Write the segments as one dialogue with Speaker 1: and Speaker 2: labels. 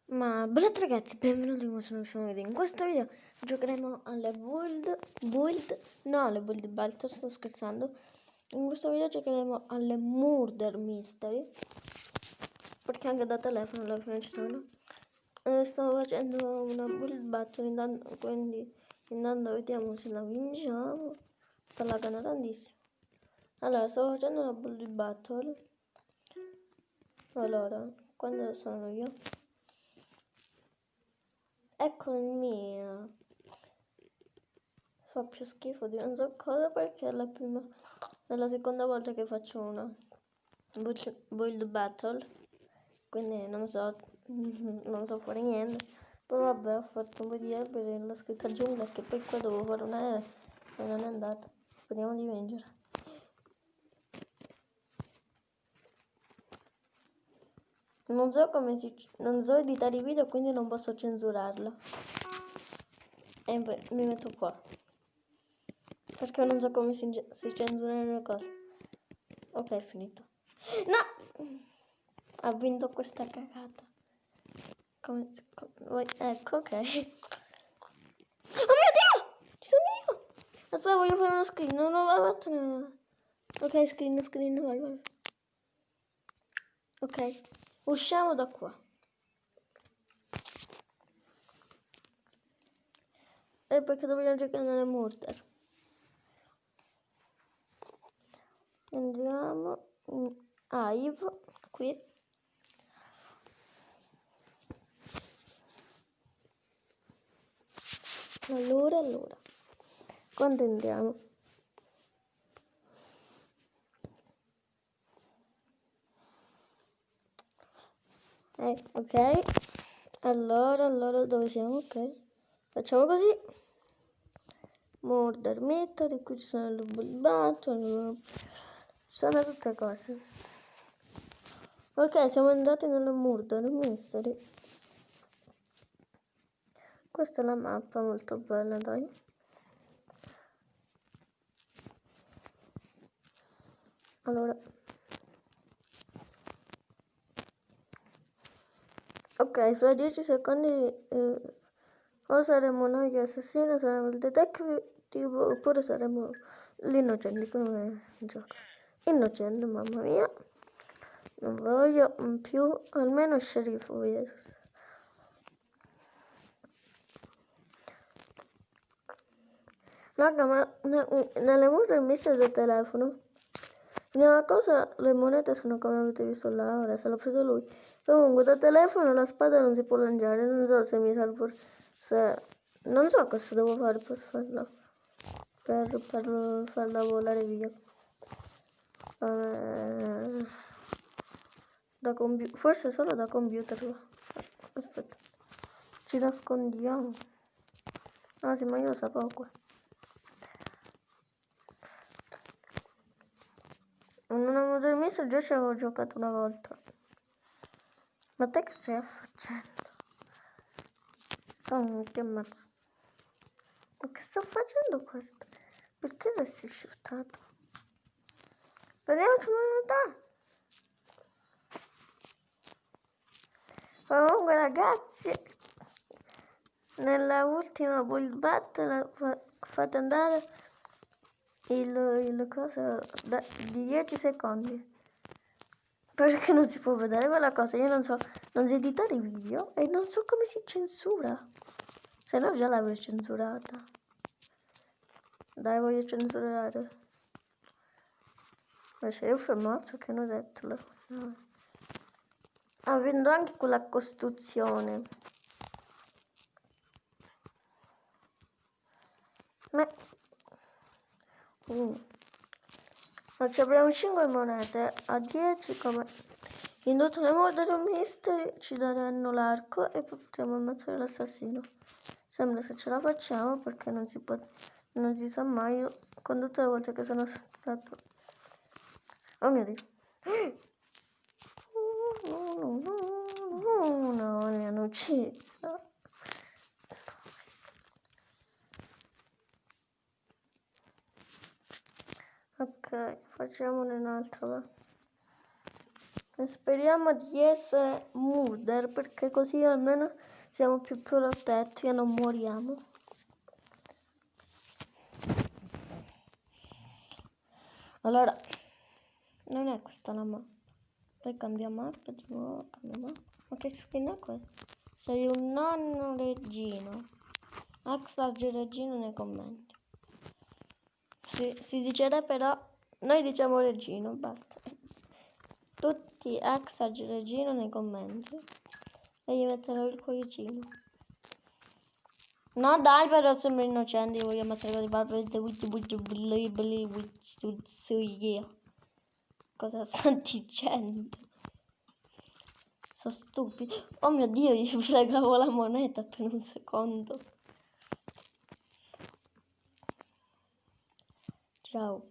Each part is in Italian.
Speaker 1: Ma bella ragazzi, benvenuti in questo nuovo video. In questo video giocheremo alle alle Build Battle, sto scherzando. In questo video giocheremo alle Murder Mystery, perché anche da telefono alla fine ci sono. Sto facendo una Build Battle, quindi intanto vediamo se la vinciamo. Sta laggando tantissimo. Allora, sto facendo una Build Battle. Allora, quando sono io? Ecco il mio. Fa più schifo di non so cosa perché è la seconda volta che faccio una build battle, quindi non so fare niente. Però vabbè, ho fatto un po' di erbe per la scritta giungla, che poi qua dovevo fare una E e non è andata. Speriamo di vincere. Non so editare i video, quindi non posso censurarlo. E poi mi metto qua. Perché non so come si censurano le cose. Ok, è finito. No! Ha vinto questa cagata. Ecco, ok. Oh mio Dio! Ci sono io! Aspetta, voglio fare uno screen. No. Ok, screen, vai. Ok, usciamo da qua. E perché dobbiamo giocare nelle murder? Andiamo in Hive, qui. Allora. Quando andiamo? Ok. Allora, dove siamo? Ok. Facciamo così. Murder Mystery, qui ci sono le bulbato, sono tutte cose. Ok, siamo andati nella Murder Mystery. Questa è la mappa, molto bella, dai. Allora. Ok, fra 10 secondi o saremo noi che assassino, saremo il detective, oppure saremo l'innocente, come gioco. Innocente, mamma mia. Non voglio più, almeno sceriffo voglio. Raga, ma nelle mura messe del telefono, nella cosa le monete sono come avete visto là, ora se l'ha preso lui. Comunque da telefono la spada non si può lanciare, non so se mi serve, non so cosa devo fare per farla, per farla volare via. Forse solo da computer. Aspetta, ci nascondiamo. Ah sì, ma io lo sapevo qua. In una Murder Mystery già ci avevo giocato una volta. Ma te che stai facendo? Oh, che mazzo. Ma che sto facendo questo? Perché resti shiftato? Prendiamoci una comunque ragazzi, nella ultima build battle fate andare il coso di 10 secondi. Perché non si può vedere quella cosa? Io non so editare i video e non so come si censura. Se no già l'avrei censurata. Dai, voglio censurare. Ma se io fermazzo che non ho detto. No. Avendo anche quella costruzione. Ma ci abbiamo 5 monete a 10 come in tutte le Murder Mystery ci daranno l'arco e poi potremo ammazzare l'assassino. Sembra se ce la facciamo perché non si sa mai. Io, con tutte le volte che sono stato. Oh mio Dio. No, mi hanno ucciso. Ok, facciamone un altro, va. Speriamo di essere murder, perché così almeno siamo più protetti e non moriamo. Allora, non è questa la mappa. Poi cambia mappa di nuovo, cambia mappa. Ma che skin è questo? Sei un nonno reggino. Axage reggino nei commenti. Si dice però, noi diciamo reggino, basta. Tutti Axage reggino nei commenti. E gli metterò il cuoricino. No dai, però sembra innocente, voglio mettere di barba cosa sta dicendo? Sono stupido. Oh mio Dio, gli fregavo la moneta per un secondo. Ciao.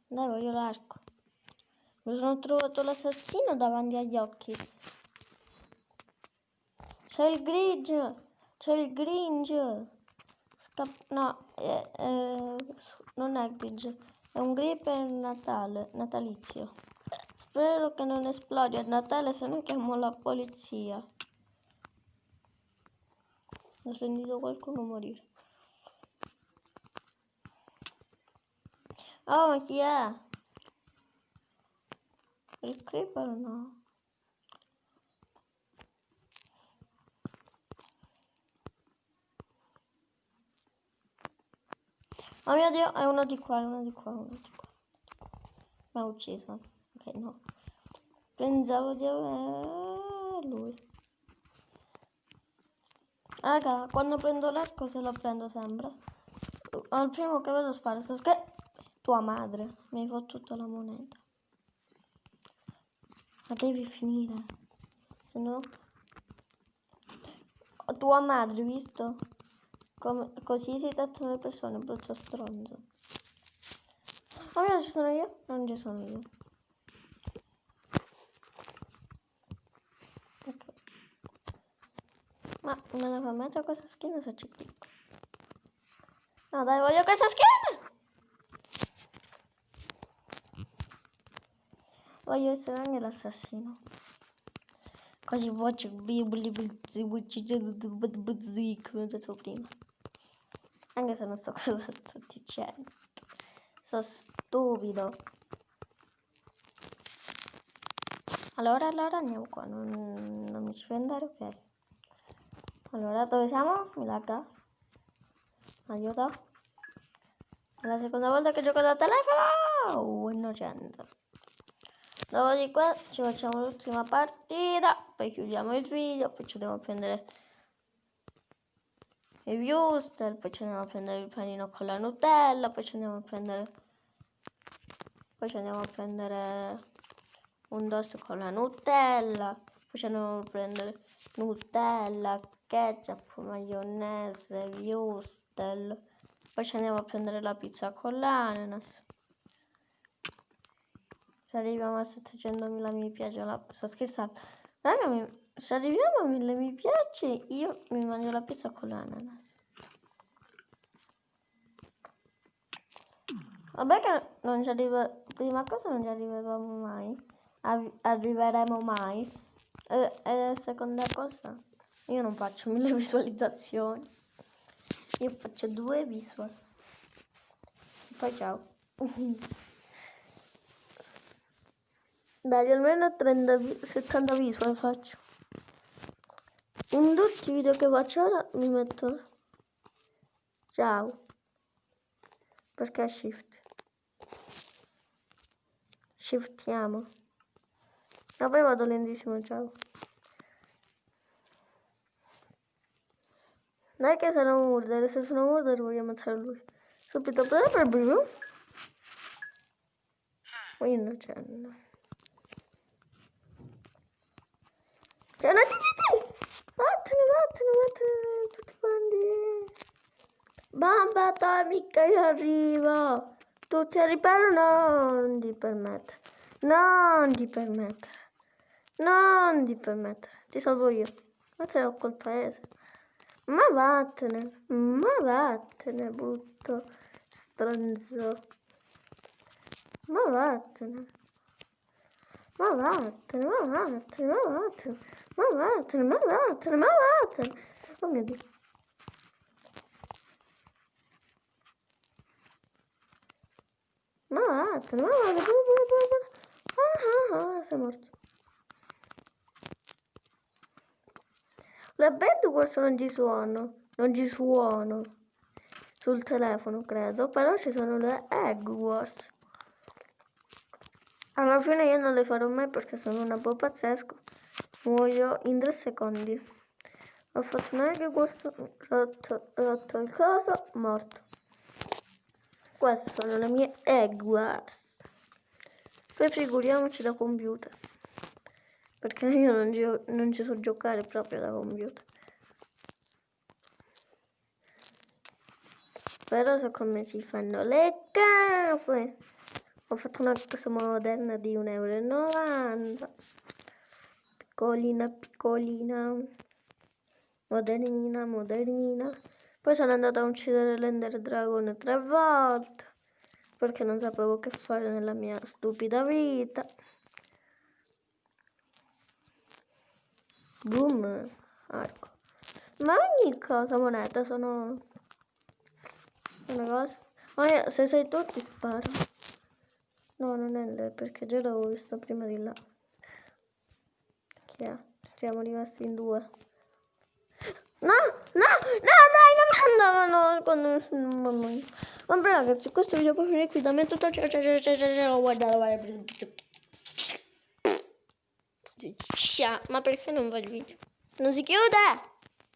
Speaker 1: Dai, voglio l'arco. Mi sono trovato l'assassino davanti agli occhi. C'è il grigio. C'è il gringe. No, non è grigio. È un gripper natalizio. Spero che non esplodi a Natale, se no chiamo la polizia. Ho sentito qualcuno morire. Oh, ma chi è? Il creeper o no? Oh mio Dio, è uno di qua, uno di qua, uno di qua. Mi ha ucciso. Ok, no. Pensavo di avere lui. Raga, quando prendo l'arco se lo prendo sempre. Al primo che vedo sparo. Tua madre. Mi hai fottuto la moneta. Ma devi finire. Se no... Tua madre, visto? Così si trattano le persone, brutto stronzo. Oh mio, ci sono io? Non ci sono io. Ok. Ma me la fa mettere questa skin se ci clicco? No dai, voglio questa skin! Voglio essere anche l'assassino. Così faccio come ho detto prima. Anche se non so cosa sto dicendo. Sono stupido. Allora andiamo qua. Non mi ci puoi andare, ok. Allora, dove siamo? Mi lagga. Aiuto. È la seconda volta che gioco da telefono. Innocente. Dopodiché ci facciamo l'ultima partita. Poi chiudiamo il video. Poi ci andiamo a prendere i viewster. Poi ci andiamo a prendere il panino con la Nutella. Poi ci andiamo a prendere un dos con la Nutella. Poi ci andiamo a prendere Nutella, ketchup, maionese, wurstel. Poi ci andiamo a prendere la pizza con l'ananas. Se arriviamo a 700.000 mi piace, sto scherzando. Raga, se arriviamo a 1000 mi piace, io mi mangio la pizza con l'ananas. Vabbè che non ci prima cosa non ci arriveremo mai. Arriveremo mai. E seconda cosa, io non faccio 1000 visualizzazioni. Io faccio 2 visual. Poi ciao. Dai, almeno 70 visual faccio. In tutti i video che faccio ora mi metto ciao. Perché shift? Shiftiamo. Ma poi vado lentissimo, ciao. Non è che sono murder, se sono murder voglio ammazzare lui. Subito per blu. O innocente. Cioè, no, vattene, tutti quanti. Bamba atomica, io arrivo. Tu ti riparo, non ti permettere. Non ti permettere. Non ti permettere. Ti salvo io. Ma te l'ho col paese. Ma vattene, brutto stronzo. Ma vattene. Ma vattene, ma vattene, ma vattene. Ma vattene, ma vattene, ma vattene. Oh mio Dio. Ma vattene, ma vattene. Sei morto. Le Bed Wars non ci suono sul telefono, credo, però ci sono le Egg Wars. Alla fine io non le farò mai perché sono un po' pazzesco. Muoio in 3 secondi. Ho fatto un Egg Wars, rotto il coso, morto. Queste sono le mie Egg Wars. Poi figuriamoci da computer. Perché io non ci so giocare proprio da computer. Però so come si fanno le case. Ho fatto una casa moderna di 1,90 €. Piccolina, piccolina. Modernina, modernina. Poi sono andata a uccidere l'Ender Dragon 3 volte. Perché non sapevo che fare nella mia stupida vita. Boom. Arco. Ma ogni cosa moneta sono una cosa. Ma se sei tu ti sparo. No, non è lei, perché già l'avevo vista prima di là. Chi è? Siamo rimasti in 2. No, dai, no. Vabbè ragazzi, questo video può finire qui da me tutto. Ciao, ma perché non va il video? Non si chiude!